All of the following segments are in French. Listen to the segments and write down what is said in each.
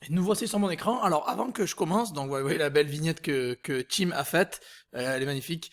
Et nous voici sur mon écran. Alors avant que je commence, donc vous voyez la belle vignette que Tim a faite, elle est magnifique.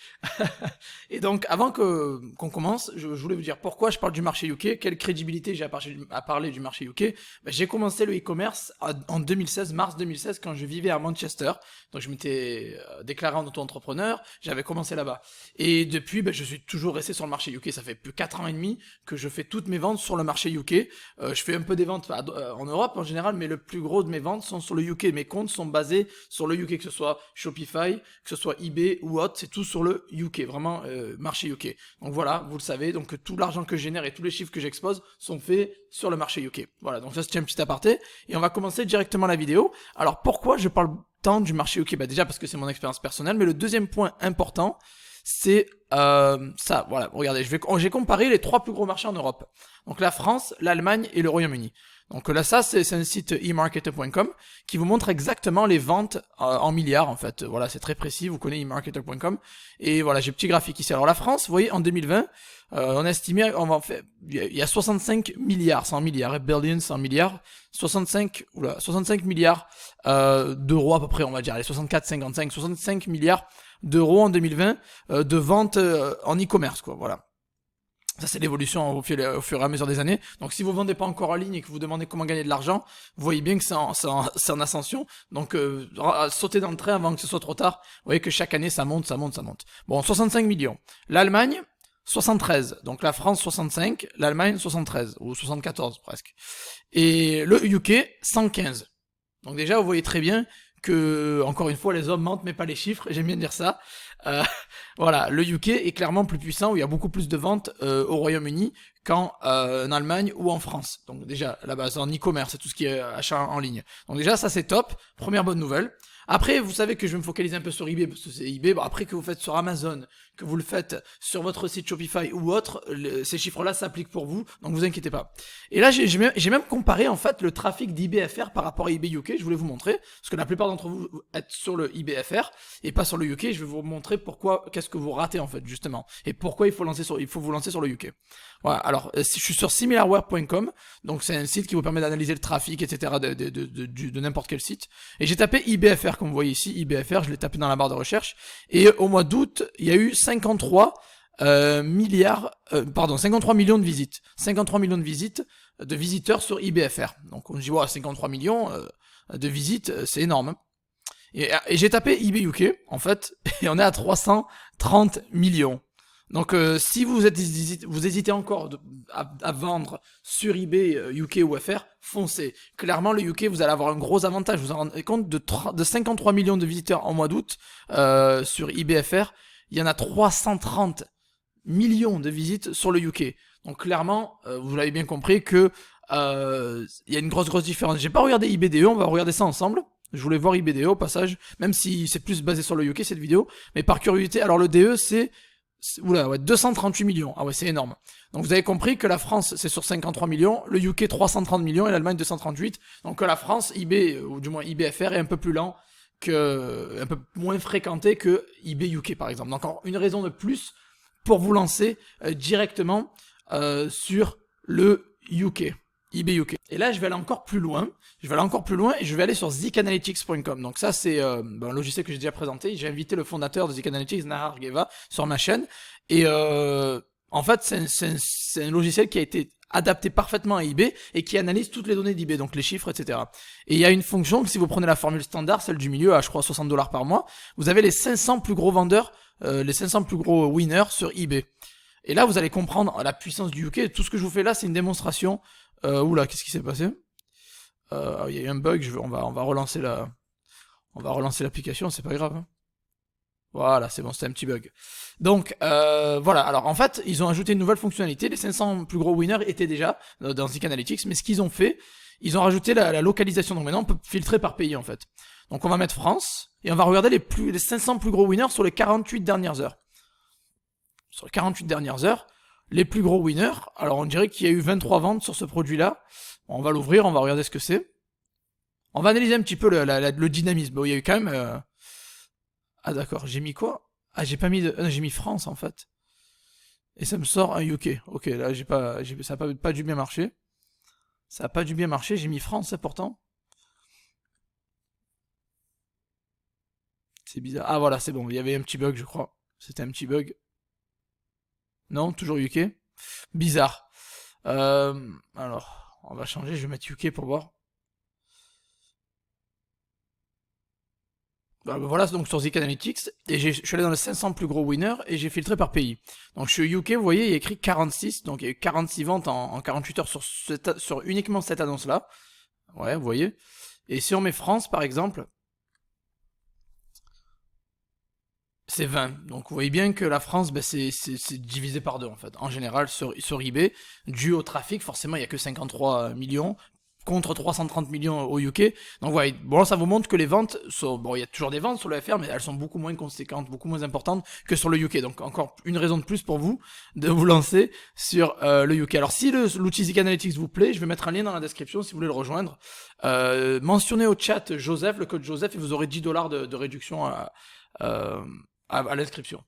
Et donc avant qu'on commence, je voulais vous dire pourquoi je parle du marché UK, quelle crédibilité j'ai à parler du marché UK. Ben, j'ai commencé le e-commerce en 2016, mars 2016, quand je vivais à Manchester. Donc je m'étais déclaré en auto-entrepreneur, j'avais commencé là-bas. Et depuis, ben, je suis toujours resté sur le marché UK. Ça fait plus 4 ans et demi que je fais toutes mes ventes sur le marché UK. Je fais un peu des ventes en Europe en général, mais le plus gros de mes ventes sont sur le UK. Mes comptes sont basés sur le UK, que ce soit Shopify, que ce soit eBay ou autre, c'est tout sur le UK, vraiment marché UK. Donc voilà, vous le savez, donc tout l'argent que je génère et tous les chiffres que j'expose sont faits sur le marché UK. Voilà, donc ça c'était un petit aparté, et on va commencer directement la vidéo. Alors pourquoi je parle tant du marché UK? Bah déjà parce que c'est mon expérience personnelle, mais le deuxième point important, c'est ça, voilà, regardez, j'ai comparé les 3 plus gros marchés en Europe. Donc la France, l'Allemagne et le Royaume-Uni. Donc là, ça, c'est un site emarketer.com qui vous montre exactement les ventes en milliards, en fait. Voilà, c'est très précis, vous connaissez emarketer.com. Et voilà, j'ai petit graphique ici. Alors la France, vous voyez, en 2020, on a estimé, il y a 65 milliards, 100 milliards, billions, 100 milliards, 65 milliards d'euros à peu près, on va dire, les 64, 55, 65 milliards d'euros en 2020 de ventes en e-commerce, quoi, voilà. Ça, c'est l'évolution au fur et à mesure des années. Donc, si vous vendez pas encore en ligne et que vous demandez comment gagner de l'argent, vous voyez bien que c'est en ascension. Donc, sautez dans le train avant que ce soit trop tard. Vous voyez que chaque année, ça monte, ça monte, ça monte. Bon, 65 millions. L'Allemagne, 73. Donc, la France, 65. L'Allemagne, 73. Ou 74, presque. Et le UK, 115. Donc, déjà, vous voyez très bien que, encore une fois, les hommes mentent, mais pas les chiffres. J'aime bien dire ça. Euh, voilà, le UK est clairement plus puissant, où il y a beaucoup plus de ventes au Royaume-Uni qu'en Allemagne ou en France. Donc déjà, à la base, en e-commerce, c'est tout ce qui est achat en ligne. Donc déjà, ça c'est top. Première bonne nouvelle. Après, vous savez que je vais me focaliser un peu sur eBay, parce que c'est eBay. Bon, après que vous faites sur Amazon, que vous le faites sur votre site Shopify ou autre, ces chiffres-là s'appliquent pour vous, donc vous inquiétez pas. Et là, j'ai même comparé en fait le trafic d'eBayFR par rapport à eBay UK. Je voulais vous montrer, parce que la plupart d'entre vous êtes sur le eBayFR et pas sur le UK. Je vais vous montrer pourquoi, qu'est-ce que vous ratez en fait justement, et pourquoi il faut vous lancer sur le UK. Voilà. Alors, je suis sur similarware.com, donc c'est un site qui vous permet d'analyser le trafic, etc. de n'importe quel site. Et j'ai tapé eBayFR, comme vous voyez ici, eBayFR, je l'ai tapé dans la barre de recherche. Et au mois d'août, il y a eu 53 53 millions de visites. 53 millions de visites de visiteurs sur eBayFR. Donc on se dit, wow, 53 millions de visites, c'est énorme. Hein. Et j'ai tapé eBay UK, en fait, et on est à 330 millions. Donc si vous hésitez encore à vendre sur eBay UK ou FR, foncez. Clairement, le UK, vous allez avoir un gros avantage. Vous vous rendez compte de 53 millions de visiteurs en mois d'août sur eBay FR, il y en a 330 millions de visites sur le UK. Donc clairement, vous l'avez bien compris que il y a une grosse différence. J'ai pas regardé IBDE, on va regarder ça ensemble. Je voulais voir IBDE au passage, même si c'est plus basé sur le UK cette vidéo, mais par curiosité, alors le DE c'est 238 millions. Ah ouais, c'est énorme. Donc vous avez compris que la France c'est sur 53 millions, le UK 330 millions et l'Allemagne 238. Donc la France, eBay, ou du moins eBayFR est un peu plus lent, un peu moins fréquenté que eBay UK par exemple. Donc encore une raison de plus pour vous lancer directement sur le UK. eBay UK. Et là, je vais aller encore plus loin. Et je vais aller sur zeekanalytics.com. Donc ça, c'est un logiciel que j'ai déjà présenté. J'ai invité le fondateur de Zeek Analytics, Nahar Geva, sur ma chaîne. Et en fait, c'est un logiciel qui a été adapté parfaitement à eBay et qui analyse toutes les données d'eBay, donc les chiffres, etc. Et il y a une fonction que si vous prenez la formule standard, celle du milieu, à je crois $60 par mois, vous avez les 500 plus gros vendeurs, les 500 plus gros winners sur eBay. Et là, vous allez comprendre la puissance du UK. Tout ce que je vous fais là, c'est une démonstration. Oula, qu'est-ce qui s'est passé? Il y a eu un bug. On va relancer l'application. C'est pas grave. Hein. Voilà, c'est bon, c'était un petit bug. Donc, voilà. Alors, en fait, ils ont ajouté une nouvelle fonctionnalité. Les 500 plus gros winners étaient déjà dans Zeek Analytics, mais ce qu'ils ont fait, ils ont rajouté la localisation. Donc maintenant, on peut filtrer par pays, en fait. Donc, on va mettre France et on va regarder les 500 plus gros winners sur les 48 dernières heures. Sur les 48 dernières heures, les plus gros winners, alors on dirait qu'il y a eu 23 ventes sur ce produit-là. On va l'ouvrir, on va regarder ce que c'est. On va analyser un petit peu le dynamisme. Bon, il y a eu quand même... Ah d'accord, j'ai mis quoi? Ah, j'ai pas mis de... j'ai mis France, en fait. Et ça me sort un UK. Ok, là, ça a pas dû bien marcher. Ça a pas dû bien marcher, j'ai mis France, pourtant. C'est bizarre. Ah voilà, c'est bon, il y avait un petit bug, je crois. C'était un petit bug. Non, toujours UK. Bizarre. Alors, on va changer, je vais mettre UK pour voir. Voilà, donc sur Zik Analytics, et je suis allé dans les 500 plus gros winners, et j'ai filtré par pays. Donc je suis au UK, vous voyez, il y a écrit 46, donc il y a eu 46 ventes en 48 heures sur uniquement cette annonce-là. Ouais, vous voyez. Et si on met France, par exemple, c'est 20. Donc vous voyez bien que la France, ben, c'est divisé par deux, en fait. En général, sur eBay, dû au trafic, forcément, il n'y a que 53 millions, contre 330 millions au UK. Donc voilà, bon, ça vous montre que les ventes sont, bon, il y a toujours des ventes sur le FR, mais elles sont beaucoup moins conséquentes, beaucoup moins importantes que sur le UK. Donc encore une raison de plus pour vous de vous lancer sur le UK. Alors si l'outil Zik Analytics vous plaît, je vais mettre un lien dans la description si vous voulez le rejoindre. Mentionnez au chat Joseph, le code Joseph, et vous aurez 10$ de réduction à l'inscription.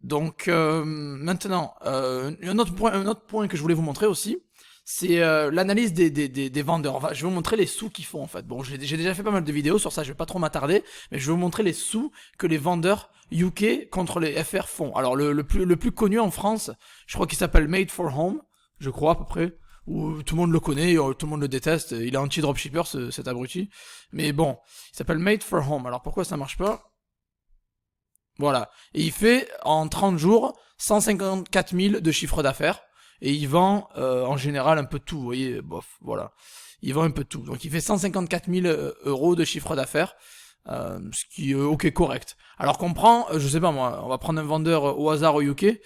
Donc maintenant, un autre point que je voulais vous montrer aussi, c'est l'analyse des vendeurs. Je vais vous montrer les sous qu'ils font en fait. Bon, j'ai déjà fait pas mal de vidéos sur ça, je vais pas trop m'attarder, mais je vais vous montrer les sous que les vendeurs UK contre les FR font. Alors le plus connu en France, je crois qu'il s'appelle Made for Home, je crois à peu près, où tout le monde le connaît, tout le monde le déteste, il est anti-dropshipper cet abruti. Mais bon, il s'appelle Made for Home. Alors pourquoi ça marche pas? Voilà. Et il fait en 30 jours 154 000 de chiffre d'affaires. Et il vend en général un peu de tout, vous voyez, bof, voilà. Il vend un peu de tout. Donc il fait 154 000 euros de chiffre d'affaires, ce qui est ok, correct. Alors qu'on prend, je sais pas moi, on va prendre un vendeur au hasard au UK.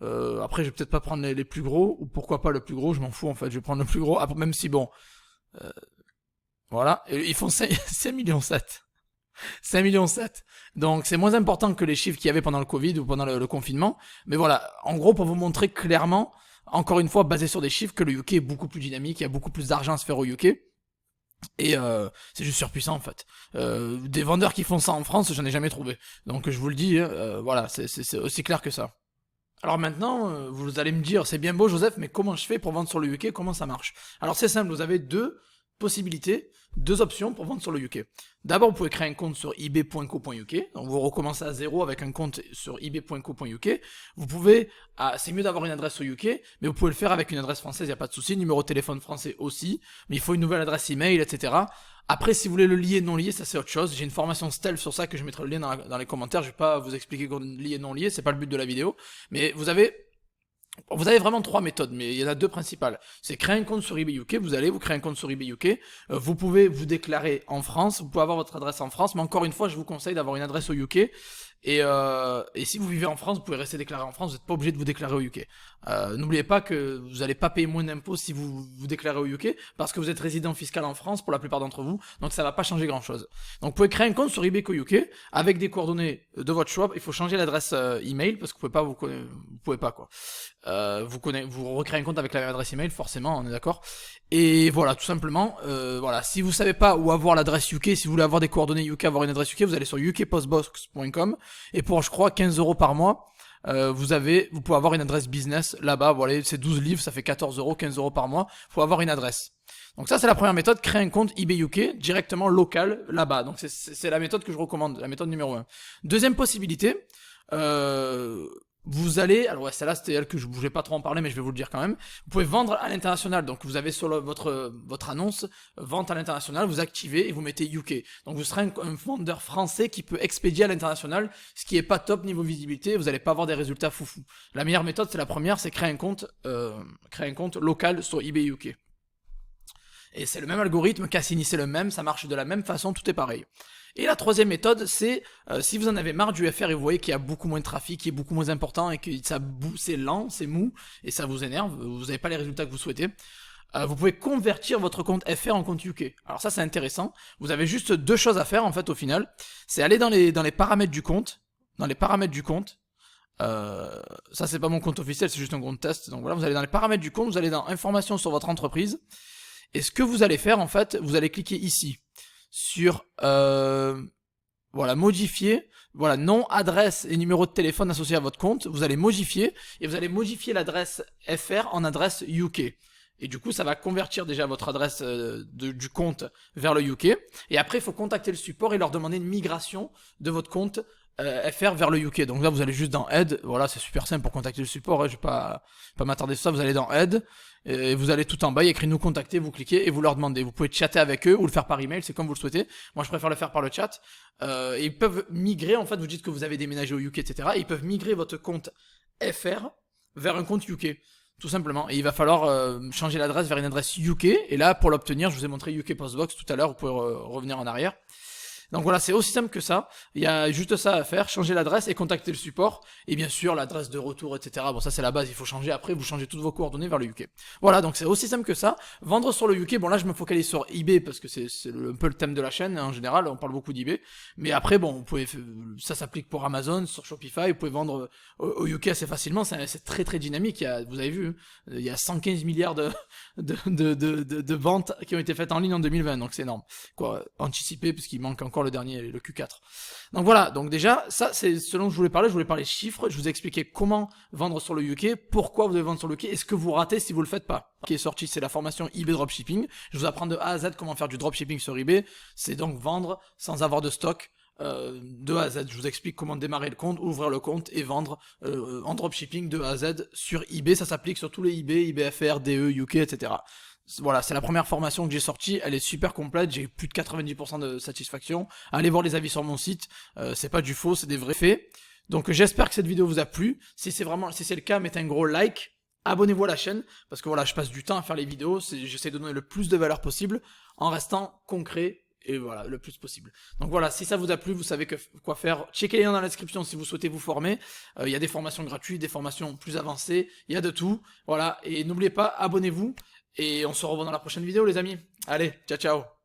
Après, je vais peut-être pas prendre les plus gros, ou pourquoi pas le plus gros, je m'en fous en fait, je vais prendre le plus gros, même si bon, voilà, et ils font 5 millions 7. 5 millions 7. Donc c'est moins important que les chiffres qu'il y avait pendant le Covid ou pendant le confinement. Mais voilà, en gros pour vous montrer clairement, encore une fois basé sur des chiffres, que le UK est beaucoup plus dynamique, il y a beaucoup plus d'argent à se faire au UK. Et c'est juste surpuissant en fait. Des vendeurs qui font ça en France, j'en ai jamais trouvé. Donc je vous le dis, voilà, c'est aussi clair que ça. Alors maintenant, vous allez me dire, c'est bien beau Joseph, mais comment je fais pour vendre sur le UK, comment ça marche? Alors c'est simple, vous avez deux possibilités, deux options pour vendre sur le UK. D'abord, vous pouvez créer un compte sur ebay.co.uk, donc vous recommencez à zéro avec un compte sur ebay.co.uk. Vous pouvez, c'est mieux d'avoir une adresse au UK, mais vous pouvez le faire avec une adresse française, il n'y a pas de souci, numéro de téléphone français aussi, mais il faut une nouvelle adresse email, etc. Après, si vous voulez le lier, non lié, ça c'est autre chose. J'ai une formation stealth sur ça que je mettrai le lien dans les commentaires. Je vais pas vous expliquer qu'on lié, non lié, c'est pas le but de la vidéo. Mais vous avez vraiment trois méthodes, mais il y en a deux principales. C'est créer un compte sur eBay UK, vous créez un compte sur eBay UK, vous pouvez vous déclarer en France, vous pouvez avoir votre adresse en France, mais encore une fois, je vous conseille d'avoir une adresse au UK, et si vous vivez en France, vous pouvez rester déclaré en France, vous n'êtes pas obligé de vous déclarer au UK. N'oubliez pas que vous n'allez pas payer moins d'impôts si vous vous déclarez au UK, parce que vous êtes résident fiscal en France pour la plupart d'entre vous, donc ça va pas changer grand chose. Donc vous pouvez créer un compte sur eBay UK, avec des coordonnées de votre choix, il faut changer l'adresse email, parce que vous pouvez pas quoi. Vous recréez un compte avec la même adresse email, forcément, on est d'accord. Et voilà, tout simplement, voilà, si vous savez pas où avoir l'adresse UK, si vous voulez avoir des coordonnées UK, avoir une adresse UK, vous allez sur ukpostbox.com, et pour, je crois, 15 € par mois, vous pouvez avoir une adresse business là-bas, voilà, c'est 12 livres, ça fait 14 €, 15 € par mois, faut avoir une adresse. Donc ça, c'est la première méthode, créer un compte eBay UK directement local là-bas. Donc c'est la méthode que je recommande, la méthode numéro 1. Deuxième possibilité, vous allez, alors ouais, celle-là c'était elle que je bougeais pas trop en parler, mais je vais vous le dire quand même. Vous pouvez vendre à l'international, donc vous avez sur votre annonce vente à l'international, vous activez et vous mettez UK. Donc vous serez un vendeur français qui peut expédier à l'international, ce qui est pas top niveau visibilité. Vous n'allez pas avoir des résultats foufou. La meilleure méthode, c'est la première, c'est créer un compte local sur eBay UK. Et c'est le même algorithme, Cassini c'est le même, ça marche de la même façon, tout est pareil. Et la troisième méthode, c'est si vous en avez marre du FR et vous voyez qu'il y a beaucoup moins de trafic, qui est beaucoup moins important et que c'est lent, c'est mou et ça vous énerve, vous n'avez pas les résultats que vous souhaitez, vous pouvez convertir votre compte FR en compte UK. Alors ça c'est intéressant, vous avez juste deux choses à faire en fait au final, c'est aller dans les paramètres du compte, ça c'est pas mon compte officiel, c'est juste un compte test, donc voilà, vous allez dans les paramètres du compte, vous allez dans informations sur votre entreprise, et ce que vous allez faire en fait, vous allez cliquer ici, sur voilà, modifier, voilà, nom, adresse et numéro de téléphone associé à votre compte, vous allez modifier, et vous allez modifier l'adresse FR en adresse UK. Et du coup, ça va convertir déjà votre adresse du compte vers le UK. Et après, il faut contacter le support et leur demander une migration de votre compte FR vers le UK. Donc là, vous allez juste dans Aide. Voilà, c'est super simple pour contacter le support. Je vais pas m'attarder sur ça. Vous allez dans Aide et vous allez tout en bas, il y a écrit nous contacter, vous cliquez et vous leur demandez. Vous pouvez chatter avec eux ou le faire par email, c'est comme vous le souhaitez. Moi, je préfère le faire par le chat. Et ils peuvent migrer, en fait, vous dites que vous avez déménagé au UK, etc. Et ils peuvent migrer votre compte FR vers un compte UK. Tout simplement. Et il va falloir changer l'adresse vers une adresse UK. Et là, pour l'obtenir, je vous ai montré UK Postbox tout à l'heure. Vous pouvez revenir en arrière. Donc voilà, c'est aussi simple que ça. Il y a juste ça à faire, changer l'adresse et contacter le support. Et bien sûr, l'adresse de retour, etc. Bon, ça c'est la base, il faut changer. Après, vous changez toutes vos coordonnées vers le UK. Voilà, donc c'est aussi simple que ça. Vendre sur le UK, bon là je me focalise sur eBay parce que c'est un peu le thème de la chaîne. En général, on parle beaucoup d'eBay. Mais après, bon, vous pouvez, ça s'applique pour Amazon, sur Shopify. Vous pouvez vendre au UK assez facilement. C'est très très dynamique. Vous avez vu, il y a 115 milliards de ventes qui ont été faites en ligne en 2020. Donc c'est énorme. Quoi, anticipé parce qu'il manque encore le dernier, le Q4. Donc voilà, donc déjà, ça c'est ce dont je voulais parler chiffres, je vous ai expliqué comment vendre sur le UK, pourquoi vous devez vendre sur le UK, et ce que vous ratez si vous le faites pas. Ce qui est sorti, c'est la formation eBay Dropshipping, je vous apprends de A à Z comment faire du dropshipping sur eBay, c'est donc vendre sans avoir de stock, de A à Z, je vous explique comment démarrer le compte, ouvrir le compte et vendre en dropshipping de A à Z sur eBay, ça s'applique sur tous les eBay, eBayFR, DE, UK, etc. Voilà, c'est la première formation que j'ai sortie, elle est super complète, j'ai eu plus de 90% de satisfaction. Allez voir les avis sur mon site, c'est pas du faux, c'est des vrais faits. Donc j'espère que cette vidéo vous a plu. Si c'est le cas, mettez un gros like, abonnez-vous à la chaîne, parce que voilà, je passe du temps à faire les vidéos, j'essaie de donner le plus de valeur possible, en restant concret, et voilà, le plus possible. Donc voilà, si ça vous a plu, vous savez quoi faire. Checkez les liens dans la description si vous souhaitez vous former. Il y a des formations gratuites, des formations plus avancées, il y a de tout. Voilà, et n'oubliez pas, abonnez-vous. Et on se revoit dans la prochaine vidéo les amis. Allez, ciao ciao.